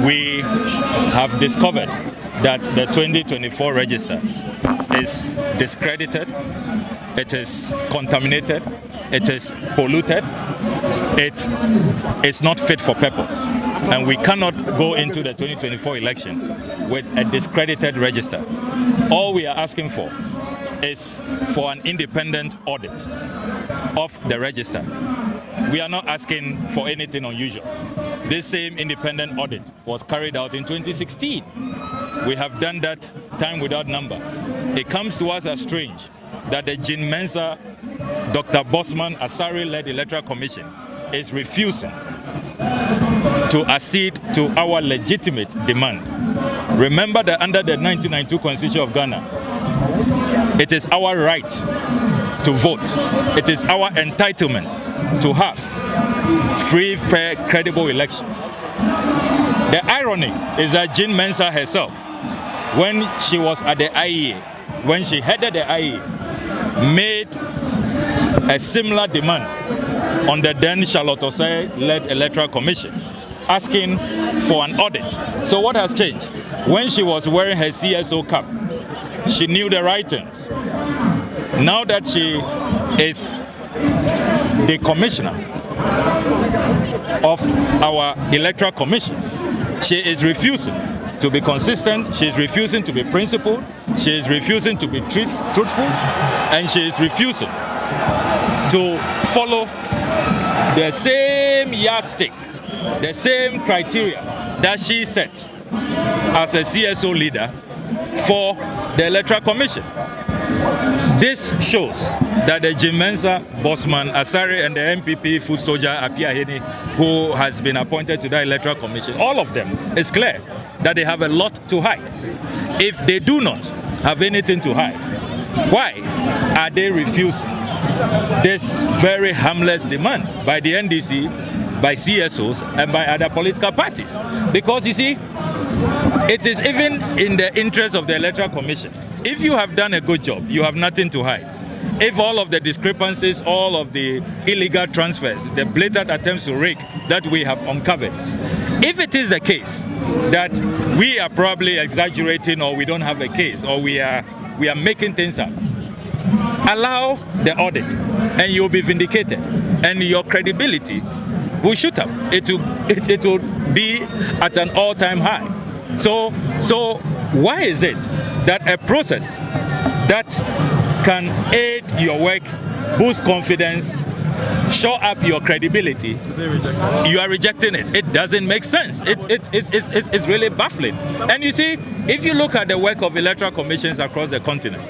we have discovered that the 2024 register is discredited, it is contaminated, it is polluted, it is not fit for purpose. And we cannot go into the 2024 election with a discredited register. All we are asking for is for an independent audit of the register. We are not asking for anything unusual. This same independent audit was carried out in 2016. We have done that time without number. It comes to us as strange that the Jean Mensa, Dr. Bosman Asare-led Electoral Commission is refusing to accede to our legitimate demand. Remember that under the 1992 Constitution of Ghana, it is our right to vote. It is our entitlement to have free, fair, credible elections. The irony is that Jean Mensa herself, when she was at the IEA, when she headed the IEA, made a similar demand on the then Charlotte Osei-led Electoral Commission, asking for an audit. So what has changed? When she was wearing her CSO cap, she knew the right things. Now that she is the commissioner of our Electoral Commission, she is refusing to be consistent, she is refusing to be principled, she is refusing to be truthful, and she is refusing to follow the same yardstick, the same criteria that she set as a CSO leader for the Electoral Commission. This shows that the Jean Mensa, Bosman Asare, and the MPP foot soldier Apia Heni, who has been appointed to the Electoral Commission, all of them, it's clear that they have a lot to hide. If they do not have anything to hide, why are they refusing this very harmless demand by the NDC, by CSOs, and by other political parties? Because you see, it is even in the interest of the Electoral Commission. If you have done a good job, you have nothing to hide. If all of the discrepancies, all of the illegal transfers, the blatant attempts to rig that we have uncovered, if it is the case that we are probably exaggerating, or we don't have a case, or we are making things up, allow the audit and you'll be vindicated, and your credibility will shoot up. It will be at an all-time high. So why is it that a process that can aid your work, boost confidence, shore up your credibility, you are rejecting it? It doesn't make sense. It's really baffling. And you see, if you look at the work of electoral commissions across the continent,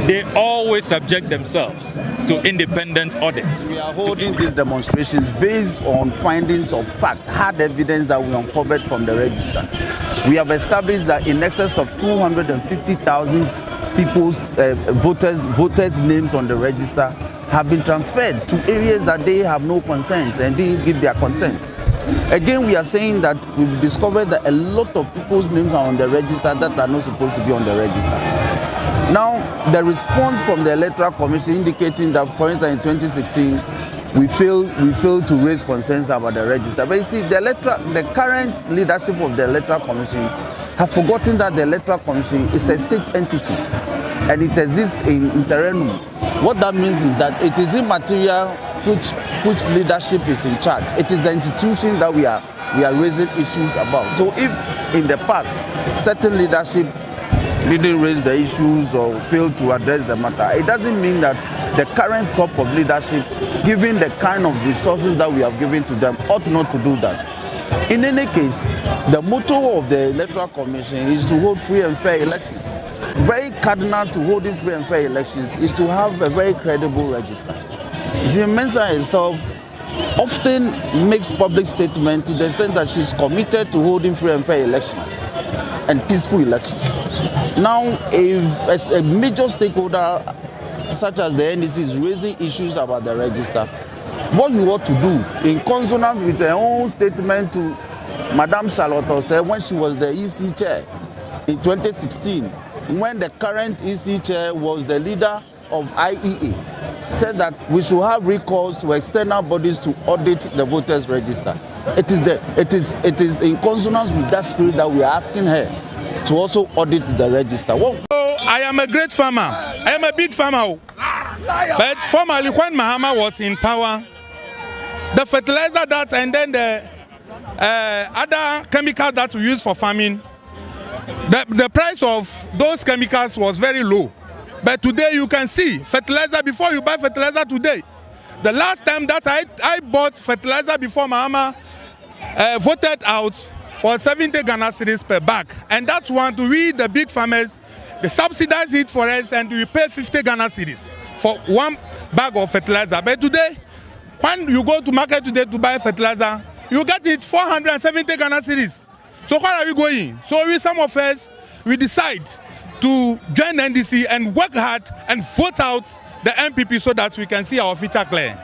they always subject themselves to independent audits. We are holding these demonstrations based on findings of fact, hard evidence that we uncovered from the register. We have established that in excess of 250,000 people's voters' names on the register have been transferred to areas that they have no consent and didn't give their consent. Again, we are saying that we've discovered that a lot of people's names are on the register that are not supposed to be on the register. Now, the response from the Electoral Commission indicating that, for instance, in 2016, we failed to raise concerns about the register. But you see, the current leadership of the Electoral Commission have forgotten that the Electoral Commission is a state entity and it exists in interim. What that means is that it is immaterial which leadership is in charge. It is the institution that we are raising issues about. So if in the past certain leadership didn't raise the issues or failed to address the matter, it doesn't mean that the current crop of leadership, given the kind of resources that we have given to them, ought not to do that. In any case, the motto of the Electoral Commission is to hold free and fair elections. Very cardinal to holding free and fair elections is to have a very credible register. Jean Mensa herself often makes public statements to the extent that she's committed to holding free and fair elections and peaceful elections. Now, if a major stakeholder such as the NDC is raising issues about the register, what you ought to do, in consonance with her own statement to Madame Charlotte Osei when she was the EC chair in 2016, when the current EC chair was the leader of IEA, said that we should have recourse to external bodies to audit the voters register. It is in consonance with that spirit that we are asking her to also audit the register. I am a great farmer. I am a big farmer. But formerly when Mahama was in power, the fertilizer that and then the other chemicals that we use for farming, the price of those chemicals was very low. But today you can see fertilizer, before you buy fertilizer today, the last time that I bought fertilizer before Mahama voted out was 70 Ghana cedis per bag. And that's one to we, the big farmers, they subsidize it for us and we pay 50 Ghana cedis for one bag of fertilizer. But today, when you go to market today to buy fertilizer, you get it 470 Ghana cedis. So where are we going? So some of us, we decide to join NDC and work hard and vote out the MPP so that we can see our future clear.